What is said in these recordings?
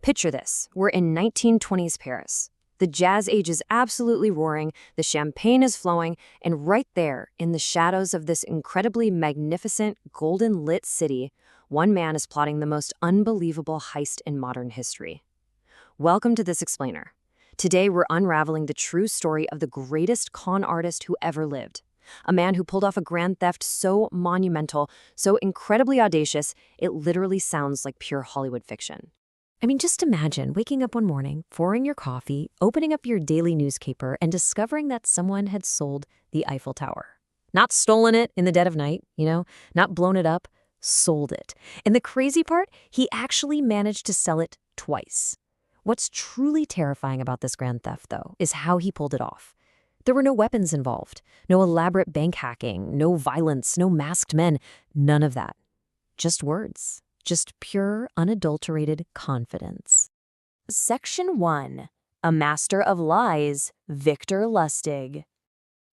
Picture this. We're in 1920s Paris. The jazz age is absolutely roaring, the champagne is flowing, and right there, in the shadows of this incredibly magnificent, golden-lit city, one man is plotting the most unbelievable heist in modern history. Welcome to This Explainer. Today, we're unraveling the true story of the greatest con artist who ever lived. A man who pulled off a grand theft so monumental, so incredibly audacious, it literally sounds like pure Hollywood fiction. I mean, just imagine waking up one morning, pouring your coffee, opening up your daily newspaper, and discovering that someone had sold the Eiffel Tower. Not stolen it in the dead of night, not blown it up, sold it. And the crazy part, he actually managed to sell it twice. What's truly terrifying about this grand theft, though, is how he pulled it off. There were no weapons involved, no elaborate bank hacking, no violence, no masked men, none of that. Just words. Just pure, unadulterated confidence. Section 1. A Master of Lies, Victor Lustig.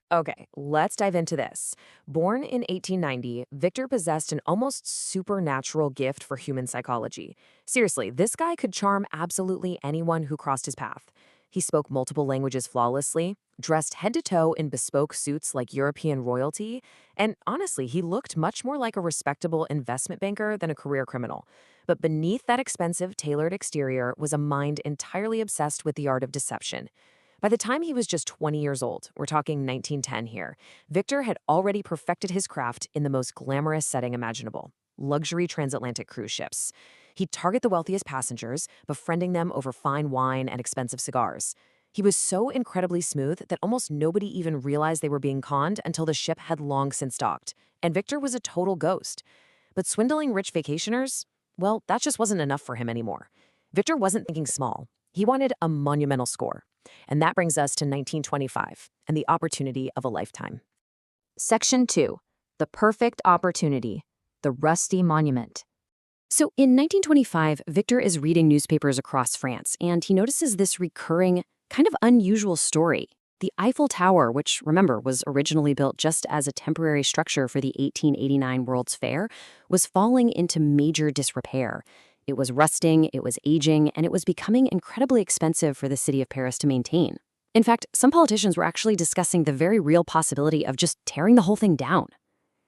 Okay, let's dive into this. Born in 1890, Victor possessed an almost supernatural gift for human psychology. Seriously, this guy could charm absolutely anyone who crossed his path. He spoke multiple languages flawlessly, dressed head to toe in bespoke suits like European royalty, and honestly, he looked much more like a respectable investment banker than a career criminal. But beneath that expensive, tailored exterior was a mind entirely obsessed with the art of deception. By the time he was just 20 years old, we're talking 1910 here, Victor had already perfected his craft in the most glamorous setting imaginable: luxury transatlantic cruise ships. He'd target the wealthiest passengers, befriending them over fine wine and expensive cigars. He was so incredibly smooth that almost nobody even realized they were being conned until the ship had long since docked, and Victor was a total ghost. But swindling rich vacationers? Well, that just wasn't enough for him anymore. Victor wasn't thinking small. He wanted a monumental score. And that brings us to 1925 and the opportunity of a lifetime. Section 2. The perfect opportunity. The rusty monument. So in 1925, Victor is reading newspapers across France, and he notices this recurring, kind of unusual story. The Eiffel Tower, which, remember, was originally built just as a temporary structure for the 1889 World's Fair, was falling into major disrepair. It was rusting, it was aging, and it was becoming incredibly expensive for the city of Paris to maintain. In fact, some politicians were actually discussing the very real possibility of just tearing the whole thing down.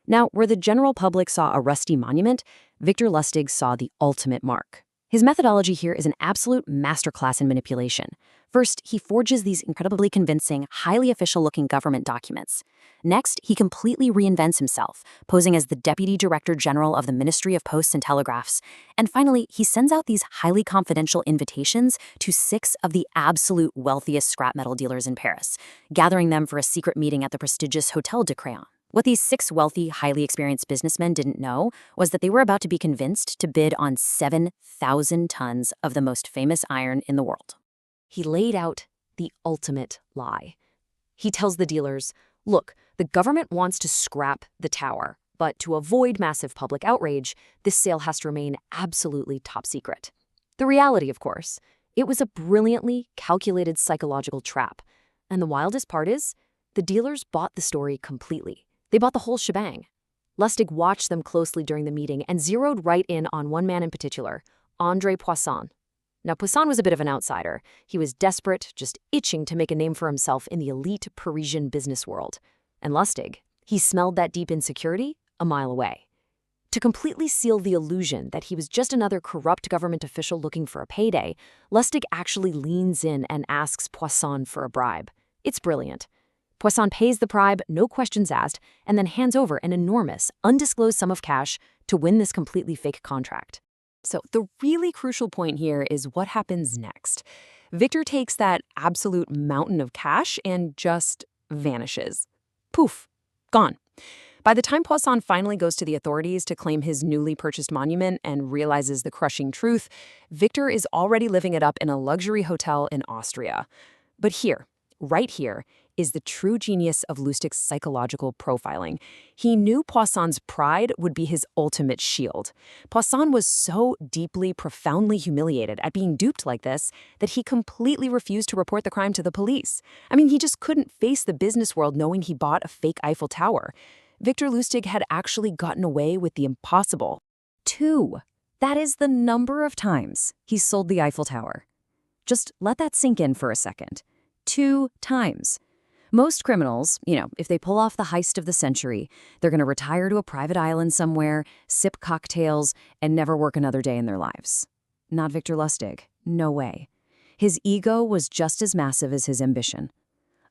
Now, where the general public saw a rusty monument, Victor Lustig saw the ultimate mark. His methodology here is an absolute masterclass in manipulation. First, he forges these incredibly convincing, highly official-looking government documents. Next, he completely reinvents himself, posing as the Deputy Director General of the Ministry of Posts and Telegraphs. And finally, he sends out these highly confidential invitations to 6 of the absolute wealthiest scrap metal dealers in Paris, gathering them for a secret meeting at the prestigious Hôtel de Créon. What these 6 wealthy, highly experienced businessmen didn't know was that they were about to be convinced to bid on 7,000 tons of the most famous iron in the world. He laid out the ultimate lie. He tells the dealers, look, the government wants to scrap the tower, but to avoid massive public outrage, this sale has to remain absolutely top secret. The reality, of course, it was a brilliantly calculated psychological trap. And the wildest part is, the dealers bought the story completely. They bought the whole shebang. Lustig watched them closely during the meeting and zeroed right in on one man in particular, André Poisson. Now, Poisson was a bit of an outsider. He was desperate, just itching to make a name for himself in the elite Parisian business world. And Lustig, he smelled that deep insecurity a mile away. To completely seal the illusion that he was just another corrupt government official looking for a payday, Lustig actually leans in and asks Poisson for a bribe. It's brilliant. Poisson pays the bribe, no questions asked, and then hands over an enormous, undisclosed sum of cash to win this completely fake contract. So the really crucial point here is what happens next. Victor takes that absolute mountain of cash and just vanishes. Poof, gone. By the time Poisson finally goes to the authorities to claim his newly purchased monument and realizes the crushing truth, Victor is already living it up in a luxury hotel in Austria. But here, right here, is the true genius of Lustig's psychological profiling. He knew Poisson's pride would be his ultimate shield. Poisson was so deeply, profoundly humiliated at being duped like this that he completely refused to report the crime to the police. I mean, he just couldn't face the business world knowing he bought a fake Eiffel Tower. Victor Lustig had actually gotten away with the impossible. 2 That is the number of times he sold the Eiffel Tower. Just let that sink in for a second. 2 times. Most criminals, if they pull off the heist of the century, they're going to retire to a private island somewhere, sip cocktails, and never work another day in their lives. Not Victor Lustig. No way. His ego was just as massive as his ambition.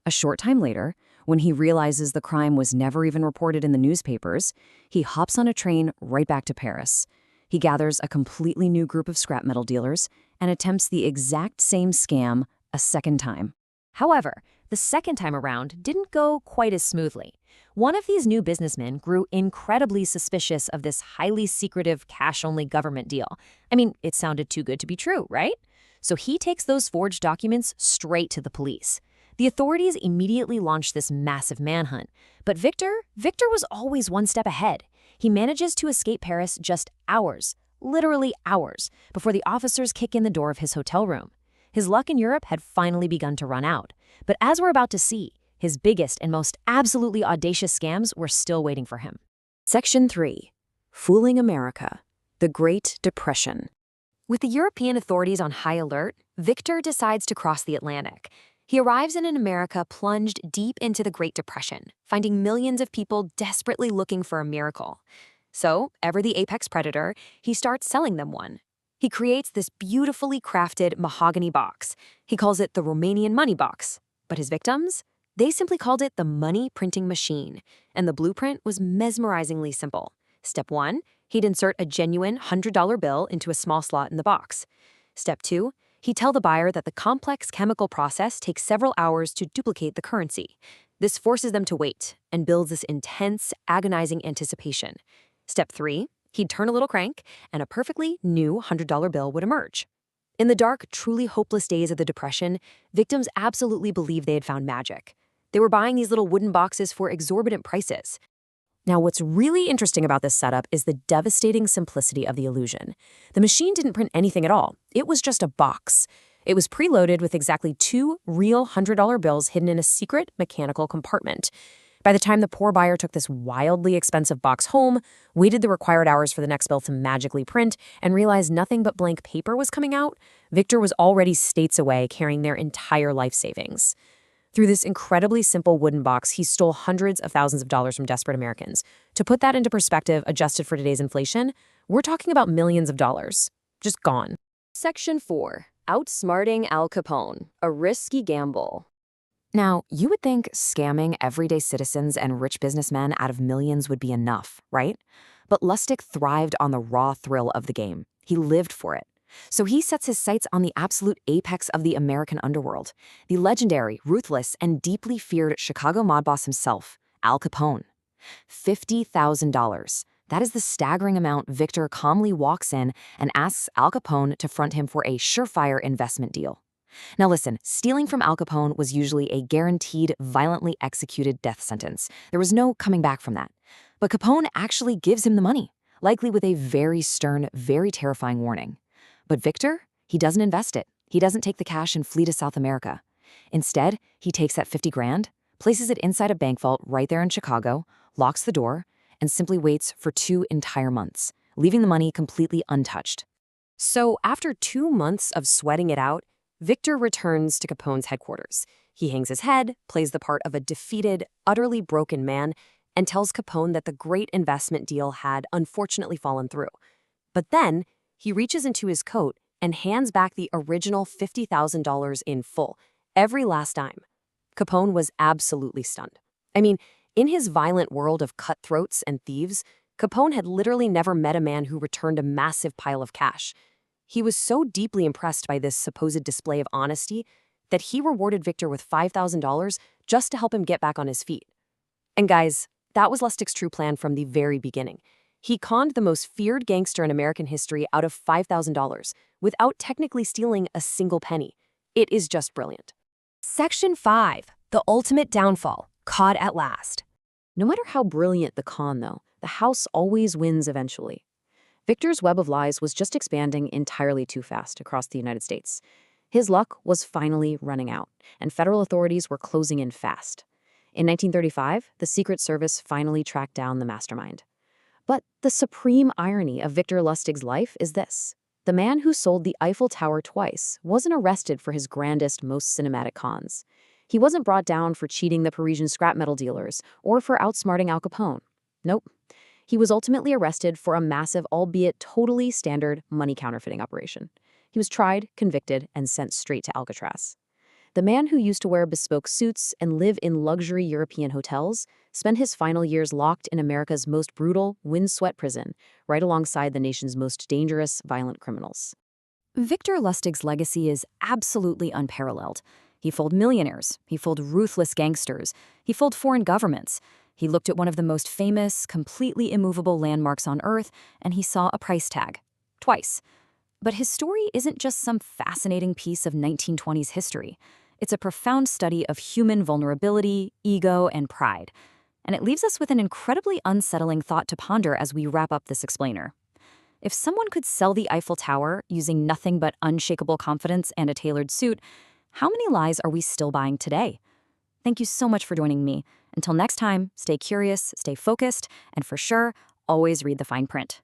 A short time later, when he realizes the crime was never even reported in the newspapers, he hops on a train right back to Paris. He gathers a completely new group of scrap metal dealers and attempts the exact same scam a second time. However, the second time around didn't go quite as smoothly. One of these new businessmen grew incredibly suspicious of this highly secretive cash-only government deal. I mean, it sounded too good to be true, right? So he takes those forged documents straight to the police. The authorities immediately launched this massive manhunt. But Victor was always one step ahead. He manages to escape Paris just hours, literally hours, before the officers kick in the door of his hotel room. His luck in Europe had finally begun to run out. But as we're about to see, his biggest and most absolutely audacious scams were still waiting for him. Section 3. Fooling America. The Great Depression. With the European authorities on high alert, Victor decides to cross the Atlantic. He arrives in an America plunged deep into the Great Depression, finding millions of people desperately looking for a miracle. So, ever the apex predator, he starts selling them one. He creates this beautifully crafted mahogany box. He calls it the Romanian money box. But his victims? They simply called it the money printing machine. And the blueprint was mesmerizingly simple. Step 1, he'd insert a genuine $100 bill into a small slot in the box. Step 2, he'd tell the buyer that the complex chemical process takes several hours to duplicate the currency. This forces them to wait and builds this intense, agonizing anticipation. Step 3, he'd turn a little crank, and a perfectly new $100 bill would emerge. In the dark, truly hopeless days of the Depression, victims absolutely believed they had found magic. They were buying these little wooden boxes for exorbitant prices. Now, what's really interesting about this setup is the devastating simplicity of the illusion. The machine didn't print anything at all. It was just a box. It was preloaded with exactly 2 real $100 bills hidden in a secret mechanical compartment. By the time the poor buyer took this wildly expensive box home, waited the required hours for the next bill to magically print, and realized nothing but blank paper was coming out, Victor was already states away carrying their entire life savings. Through this incredibly simple wooden box, he stole hundreds of thousands of dollars from desperate Americans. To put that into perspective, adjusted for today's inflation, we're talking about millions of dollars. Just gone. Section 4. Outsmarting Al Capone. A risky gamble. Now, you would think scamming everyday citizens and rich businessmen out of millions would be enough, right? But Lustig thrived on the raw thrill of the game. He lived for it. So he sets his sights on the absolute apex of the American underworld, the legendary, ruthless, and deeply feared Chicago mob boss himself, Al Capone. $50,000. That is the staggering amount Victor calmly walks in and asks Al Capone to front him for a surefire investment deal. Now listen, stealing from Al Capone was usually a guaranteed, violently executed death sentence. There was no coming back from that. But Capone actually gives him the money, likely with a very stern, very terrifying warning. But Victor, he doesn't invest it. He doesn't take the cash and flee to South America. Instead, he takes that 50 grand, places it inside a bank vault right there in Chicago, locks the door, and simply waits for 2 entire months, leaving the money completely untouched. So after 2 months of sweating it out, Victor returns to Capone's headquarters. He hangs his head, plays the part of a defeated, utterly broken man, and tells Capone that the great investment deal had unfortunately fallen through. But then, he reaches into his coat and hands back the original $50,000 in full, every last dime. Capone was absolutely stunned. I mean, in his violent world of cutthroats and thieves, Capone had literally never met a man who returned a massive pile of cash. He was so deeply impressed by this supposed display of honesty that he rewarded Victor with $5,000 just to help him get back on his feet. And guys, that was Lustig's true plan from the very beginning. He conned the most feared gangster in American history out of $5,000 without technically stealing a single penny. It is just brilliant. Section 5. The ultimate downfall. Caught at last. No matter how brilliant the con, though, the house always wins eventually. Victor's web of lies was just expanding entirely too fast across the United States. His luck was finally running out, and federal authorities were closing in fast. In 1935, the Secret Service finally tracked down the mastermind. But the supreme irony of Victor Lustig's life is this. The man who sold the Eiffel Tower twice wasn't arrested for his grandest, most cinematic cons. He wasn't brought down for cheating the Parisian scrap metal dealers or for outsmarting Al Capone. Nope. He was ultimately arrested for a massive, albeit totally standard, money counterfeiting operation. He was tried, convicted, and sent straight to Alcatraz. The man who used to wear bespoke suits and live in luxury European hotels spent his final years locked in America's most brutal, wind-swept prison, right alongside the nation's most dangerous, violent criminals. Victor Lustig's legacy is absolutely unparalleled. He fooled millionaires, he fooled ruthless gangsters, he fooled foreign governments. He looked at one of the most famous, completely immovable landmarks on Earth, and he saw a price tag. Twice. But his story isn't just some fascinating piece of 1920s history. It's a profound study of human vulnerability, ego, and pride. And it leaves us with an incredibly unsettling thought to ponder as we wrap up this explainer. If someone could sell the Eiffel Tower using nothing but unshakable confidence and a tailored suit, how many lies are we still buying today? Thank you so much for joining me. Until next time, stay curious, stay focused, and for sure, always read the fine print.